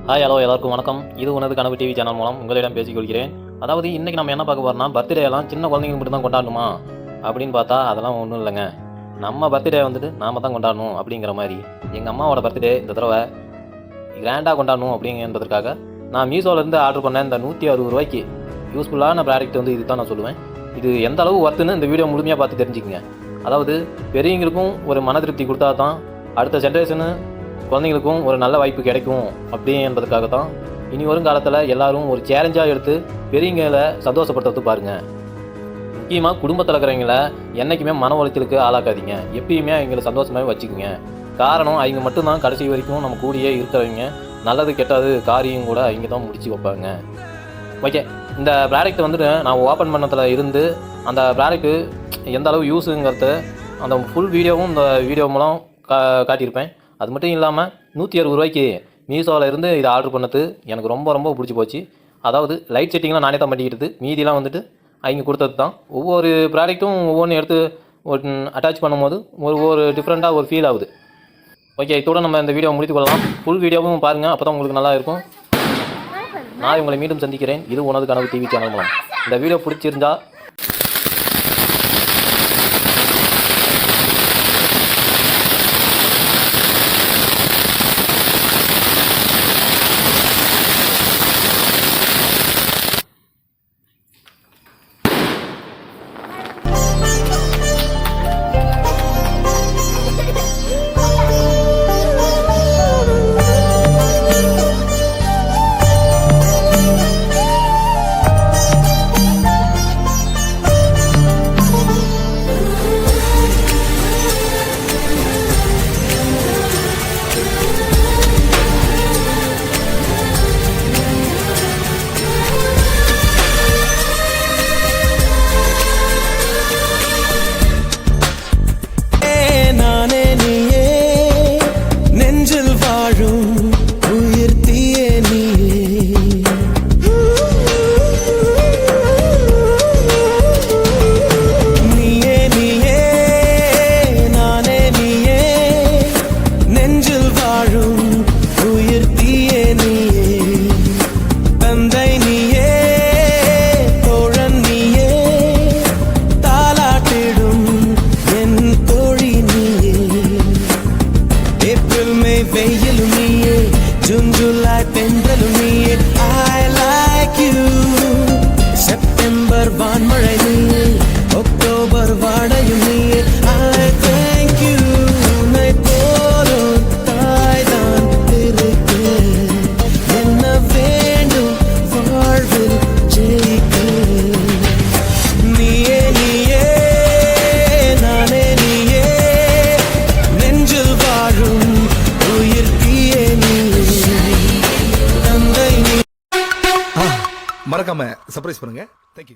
Hi hello எல்லாருக்கும் வணக்கம். இது உனது கனவு டிவி சேனல் மூலம் உங்களிடம் பேசிக் கொள்கிறேன். அதாவது இன்றைக்கி நம்ம என்ன பார்க்க போகிறோம்னா, பர்த்டே எல்லாம் சின்ன குழந்தைங்க மட்டும் தான் கொண்டாடணுமா அப்படின்னு பார்த்தா அதெல்லாம் ஒன்றும் இல்லைங்க. நம்ம பர்த்டே வந்துட்டு நாம் தான் கொண்டாடணும் அப்படிங்கிற மாதிரி எங்கள் அம்மாவோட பர்த்டே இந்த தடவை கிராண்டாக கொண்டாடணும் அப்படிங்கிறதுக்காக நான் மீஷோலேருந்து ஆர்டர் பண்ணேன். இந்த 160 ரூபாய்க்கு யூஸ்ஃபுல்லான ப்ராடக்ட் வந்து இது தான் நான் சொல்லுவேன். இது எந்த அளவு ஒர்த்துன்னு இந்த வீடியோ முழுமையாக பார்த்து தெரிஞ்சுக்கங்க. அதாவது பெரியவங்களுக்கும் ஒரு மன திருப்தி கொடுத்தா தான் அடுத்த ஜென்ரேஷனு குழந்தைங்களுக்கும் ஒரு நல்ல வாய்ப்பு கிடைக்கும் அப்படின்றதுக்காக தான் இனி வரும் காலத்தில் எல்லாரும் ஒரு சேலஞ்சாக எடுத்து பெரியவங்களை சந்தோஷப்படுத்துறது பாருங்கள். முக்கியமாக குடும்பத்தில் இருக்கிறவங்கள என்றைக்குமே மன உளைச்சலுக்கு ஆளாக்காதீங்க. எப்பயுமே அவங்களை சந்தோஷமாகவே வச்சுக்கோங்க. காரணம் அவங்க மட்டும்தான் கடைசி வரைக்கும் நம்ம கூடியே இருக்கிறவங்க. நல்லது கெட்டது காரியம் கூட அவங்க தான் முடிச்சு வைப்பாங்க. ஓகே, இந்த ப்ராடக்ட் வந்துட்டு நான் ஓப்பன் பண்ணதில் இருந்து அந்த ப்ராடக்ட்டு எந்த அளவு யூஸுங்கிறத அந்த ஃபுல் வீடியோவும் இந்த வீடியோ மூலம் காட்டியிருப்பேன். அது மட்டும் இல்லாமல் 160 ரூபாய்க்கு மீஷோவில் இருந்து இதை ஆர்டர் பண்ணது எனக்கு ரொம்ப ரொம்ப பிடிச்சி போச்சு. அதாவது லைட் செட்டிங்லாம் நானே தான் பண்ணிக்கிட்டது, மீதிலாம் வந்துட்டு அவங்க கொடுத்தது தான். ஒவ்வொரு ப்ராடக்ட்டும் ஒவ்வொன்று எடுத்து அட்டாச் பண்ணும்போது ஒவ்வொரு டிஃப்ரெண்ட்டாக ஒரு ஃபீல் ஆகுது. ஓகே, இதோட நம்ம இந்த வீடியோ முடித்து கொள்ளலாம். ஃபுல் வீடியோவும் பாருங்கள், அப்போ தான் உங்களுக்கு நல்லா இருக்கும். நான் உங்களை மீண்டும் சந்திக்கிறேன். இது உனது கனவு டிவி சேனல் மூலம். இந்த வீடியோ பிடிச்சிருந்தா வெயிலும் நீயே, ஜூன் ஜூலை பெண்களும் நீயே. I like you. செப்டம்பர் வான்மழை நீயே, அக்டோபர் வாடையும் நீயே. I thank you. உன்னை போலும் தாய்தான் இருக்க என்ன வேண்டும் வாழ்வில் ஜெயிக்க. நீயே நீயே நானே நீயே, நெஞ்சில் வாழும் மறக்காம சர்ப்ரைஸ் பண்ணுங்க. தேங்க்யூ.